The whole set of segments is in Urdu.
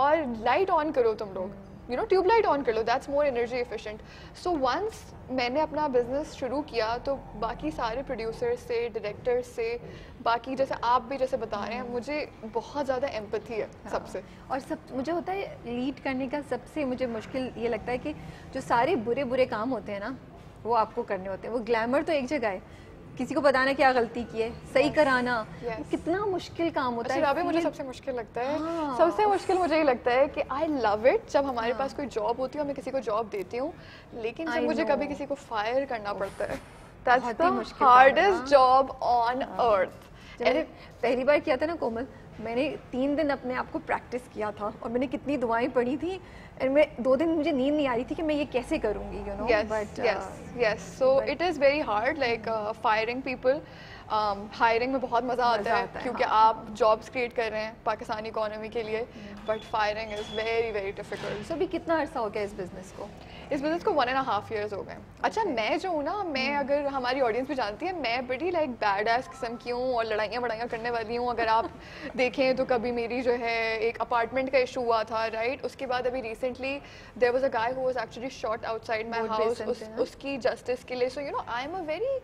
اور لائٹ آن کرو تم لوگ, you know tube light on کر لو, that's more energy efficient. So once میں نے اپنا بزنس شروع کیا تو باقی سارے پروڈیوسر سے, ڈائریکٹر سے, باقی جیسے آپ بھی جیسے بتا رہے ہیں, مجھے بہت زیادہ ایمپتھی ہے سب سے. اور سب مجھے ہوتا ہے لیڈ کرنے کا سب سے مجھے مشکل یہ لگتا ہے کہ جو سارے برے برے کام ہوتے ہیں نا وہ آپ کو کرنے ہوتے ہیں. وہ گلیمر تو ایک جگہ ہے, کسی کو بتانا کیا غلطی کی ہے, صحیح کرانا, کتنا مشکل کام ہوتا ہے. مجھے سب سے مشکل لگتا ہے, سب سے مشکل مجھے یہ لگتا ہے کہ آئی لو اٹ جب ہمارے پاس کوئی جاب ہوتی ہے اور میں کسی کو جاب دیتی ہوں, لیکن جب مجھے کبھی کسی کو فائر کرنا پڑتا ہے, that's the hardest job on earth. جب میں نے پہلی بار کیا تھا نا کومل, میں نے 3 دن اپنے آپ کو پریکٹس کیا تھا اور میں نے کتنی دعائیں پڑھی تھی, میں 2 دن مجھے نیند نہیں آ رہی تھی کہ میں یہ کیسے کروں گی, you know. But yes so it is very hard, like firing people. Hiring میں بہت مزہ آتا ہے کیونکہ آپ جابس کریٹ کر رہے ہیں پاکستانی اکانومی کے لیے, but firing is very very difficult. So ابھی کتنا عرصہ ہو گیا اس بزنس کو؟ اس بزنس کو 1.5 years ہو گئے. اچھا میں جو ہوں نا, میں اگر ہماری آڈینس بھی جانتی ہے, میں بڑی لائک بیڈ ایس قسم کی ہوں اور لڑائیاں کرنے والی ہوں. اگر آپ دیکھیں تو کبھی میری جو ہے ایک اپارٹمنٹ کا ایشو ہوا تھا, رائٹ, اس کے بعد ابھی recently there was a guy who was actually shot outside my house, اس کی جسٹس کے لیے. So you know I am a very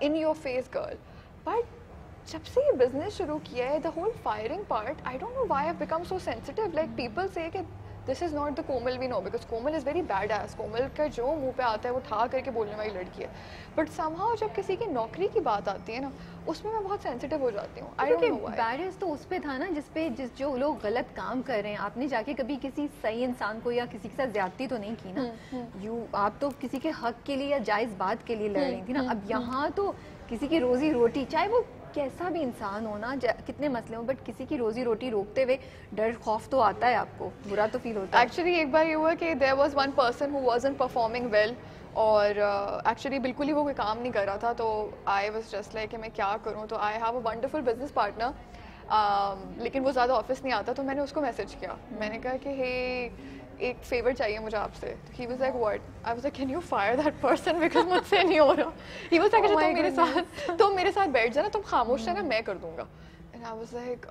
in your face girl. But جب سے یہ بزنس شروع کیا ہے, the whole firing part, I don't know why I became so sensitive. Like people say کہ this is not the Komal we know, because Komal is very bed S. کومل کا جو منہ پہ آتا ہے وہ ٹھا کر کے بولنے والی لڑکی ہے. بٹ سم ہاؤ جب کسی کی نوکری کی بات آتی ہے نا, اس میں بہت سینسٹیو ہو جاتی ہوں. I don't know why. بیڈ ایس تو اس پہ تھا نا جس جو لوگ غلط کام کر رہے ہیں. آپ نے جا کے کبھی کسی صحیح انسان کو یا کسی کے ساتھ زیادتی تو نہیں کی نا, آپ تو کسی کے حق کے لیے یا جائز بات کے لیے لڑ رہی تھی نا. اب یہاں تو کسی کی روزی روٹی, چاہے وہ کیسا بھی انسان ہو نا, کتنے مسئلے ہوں, بٹ کسی کی روزی روٹی روکتے ہوئے ڈر خوف تو آتا ہے, آپ کو برا تو فیل ہوتا ہے. ایکچولی ایک بار یہ ہوا کہ there was one person who wasn't performing well, اور ایکچولی بالکل ہی وہ کوئی کام نہیں کر رہا تھا. تو آئی واز جسٹ لائک کہ میں کیا کروں. تو I have a wonderful business partner, لیکن وہ زیادہ آفس نہیں آتا. تو میں نے اس کو میسج کیا, میں نے کہا کہ ہے ایک فیور چاہیے مجھے آپ سے. He was like what. I was like can you fire that person because مجھ سے نہیں ہو رہا. ہی واز لائک تم میرے ساتھ بیٹھ جانا, تم خاموش رہنا, میں کر دوں گا. I was like,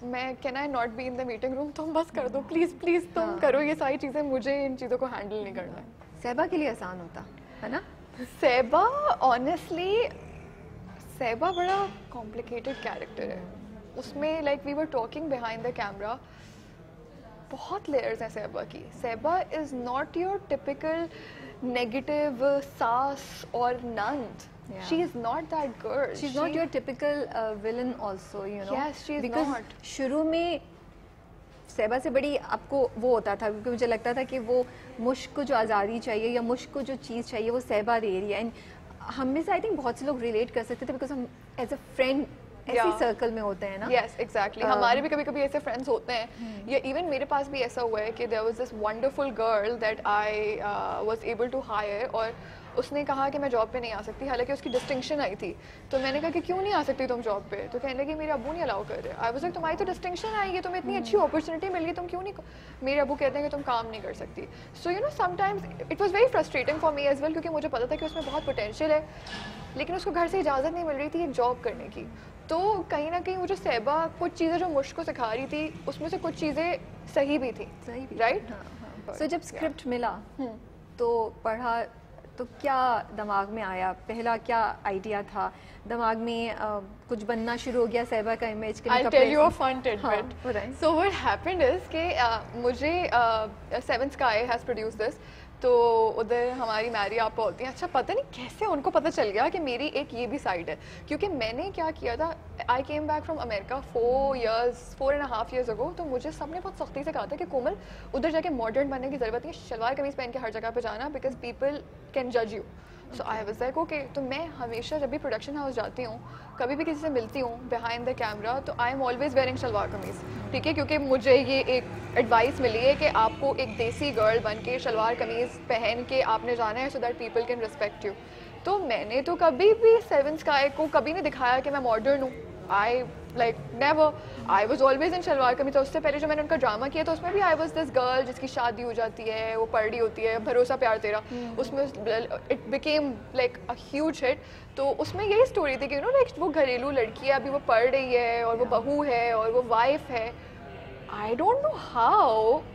میں can I not be in the meeting room, تم بس کر دو پلیز پلیز, تم کرو یہ ساری چیزیں, مجھے ان چیزوں کو ہینڈل نہیں کرنا ہے. صحبا کے لیے آسان ہوتا ہے نا. صحبا آنیسٹلی صحبا بڑا کمپلیکیٹڈ کیریکٹر ہے. اس میں like we were talking behind the camera, بہت لیئرز ہیں صحبا کی. Sehba is not your typical negative ساس اور نند. She is not that girl. She's not your typical villain also, you know. Yes, she is not. شروع میں صحبا سے بڑی آپ کو وہ ہوتا تھا, کیونکہ مجھے لگتا تھا کہ وہ مشک کو جو آزادی چاہیے یا مشک کو جو چیز چاہیے وہ صحبا دے رہی ہے. اینڈ ہم میں سے آئی تھنک بہت سے لوگ ریلیٹ کر سکتے تھے, بیکاز ہم ایز اے فرینڈ ایسی سرکل میں ہوتے ہیں نا. یس ایگزیکٹلی, ہمارے بھی کبھی کبھی ایسے فرینڈس ہوتے ہیں. یا ایون میرے پاس بھی ایسا ہوا ہے کہ there was this wonderful girl that I was able to hire, اور اس نے کہا کہ میں جاب پہ نہیں آ سکتی, حالانکہ اس کی ڈسٹنکشن آئی تھی. تو میں نے کہا کہ کیوں نہیں آ سکتی تم جاب پہ؟ تو کہنے لگی میرے ابو نہیں الاؤ کر رہے. آئی واز لائک تمہاری تو ڈسٹنکشن آئی ہے, تمہیں اتنی اچھی اپرچونیٹی مل گئی, تم کیوں نہیں؟ میرے ابو کہتے ہیں کہ تم کام نہیں کر سکتی. So you know sometimes it was very frustrating for me as well, کیونکہ مجھے پتا تھا کہ اس میں بہت پوٹینشیل ہے, لیکن اس کو گھر سے اجازت نہیں مل رہی تھی جاب کرنے کی. تو کہیں نہ کہیں وہ جو صحبا کچھ چیزیں جو مشک کو سکھا رہی تھی, اس میں سے کچھ چیزیں صحیح بھی تھیں, رائٹ. سو جب اسکرپٹ ملا تو پڑھا تو کیا دماغ میں آیا, پہلا کیا آئیڈیا تھا دماغ میں, کچھ بننا شروع ہو گیا صحبا کا امیج کے؟ I'll tell you a fun tidbit. So what happened is کہ مجھے Seven Sky has produced this, تو ادھر ہماری میری آپا ہوتی ہیں. اچھا پتہ نہیں کیسے ان کو پتہ چل گیا کہ میری ایک یہ بھی سائڈ ہے, کیونکہ میں نے کیا کیا تھا, I came back from America 4.5 years ago. تو مجھے سب نے بہت سختی سے کہا تھا کہ کومل ادھر جا کے ماڈرن بننے کی ضرورت نہیں, شلوار قمیض پہن کے ہر جگہ پہ جانا, بیکاز پیپل کین جج you. So I was like okay. تو میں ہمیشہ جب بھی پروڈکشن ہاؤس جاتی ہوں, کبھی بھی کسی سے ملتی ہوں بیہائنڈ دا کیمرا, تو I am always wearing shalwar kameez, ٹھیک ہے, کیونکہ مجھے یہ ایک ایڈوائس ملی ہے کہ آپ کو ایک دیسی گرل بن کے شلوار قمیض پہن کے آپ نے جانا ہے, so that people can respect you. تو میں نے تو کبھی بھی سیون اسکائی کو کبھی نہیں دکھایا کہ میں ماڈرن ہوں. I like never, I was always in shalwar kameez. اس سے پہلے جو میں نے ان کا ڈرامہ کیا تو اس میں بھی آئی واز دس گرل جس کی شادی ہو جاتی ہے, وہ پڑھ رہی ہوتی ہے, بھروسہ پیار تیرا, اس میں it became like a huge hit. تو اس میں یہی اسٹوری تھی کہ یو نو لائک وہ گھریلو لڑکی ہے, ابھی وہ پڑھ رہی ہے اور وہ بہو ہے اور وہ وائف ہے. I don't know how.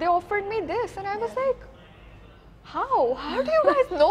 they offered me this and I was like, how do you guys know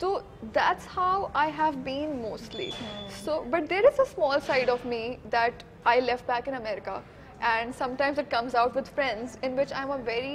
So that's how I have been mostly. So, but there is a small side of me that I left back in America, and sometimes it comes out with friends in which I'm a very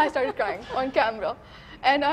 I started crying on camera and I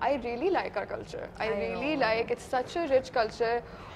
I really like our culture. I really like, it's such a rich culture.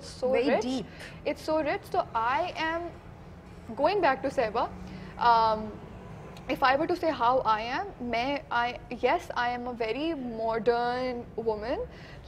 is so rich. It's so rich. So I am going back to Seba. If I were to say how I am, yes, I am a very modern woman,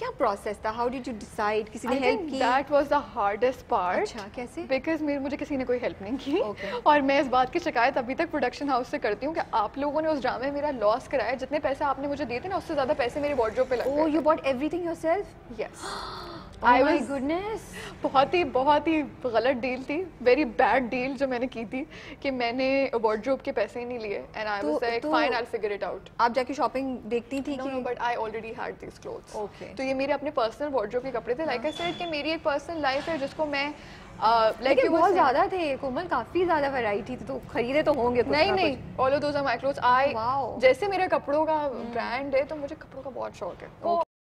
کیا پروسیس تھا؟ How did you decide? کسی نے ہیلپ کی؟ That was the hardest part. اچھا کیسے؟ بیکاز مجھے کسی نے کوئی ہیلپ نہیں کی, اور میں اس بات کی شکایت ابھی تک پروڈکشن ہاؤس سے کرتی ہوں کہ آپ لوگوں نے اس ڈرامے میں میرا لاس کرایا. جتنے پیسے آپ نے مجھے دیے تھے نا, اس سے زیادہ پیسے میرے وارڈروب پہ لگے. Oh, you bought everything yourself? Yes. Oh my goodness. بہت ہی غلط ڈیل تھی, ویری بیڈ ڈیل جو میں نے کی تھی, کہ میں نے وارڈروب کے پیسے ہی نہیں لیے. And I was like fine, I will figure it out. آپ جا کے شاپنگ دیکھتی تھی کہ؟ But I already had these clothes. Okay. تو یہ میرے اپنے پرسنل وارڈروب کے کپڑے تھے. لائک آئی سیڈ کہ میری ایک پرسنل لائف ہے جس کو میں لیکن بہت زیادہ تھے کومل, کافی زیادہ ویرائٹی تھی, تو خریدے تو ہوں گے. نہیں, all of those are my clothes. جیسے میرا کپڑوں کا برانڈ ہے تو مجھے کپڑوں کا بہت شوق ہے.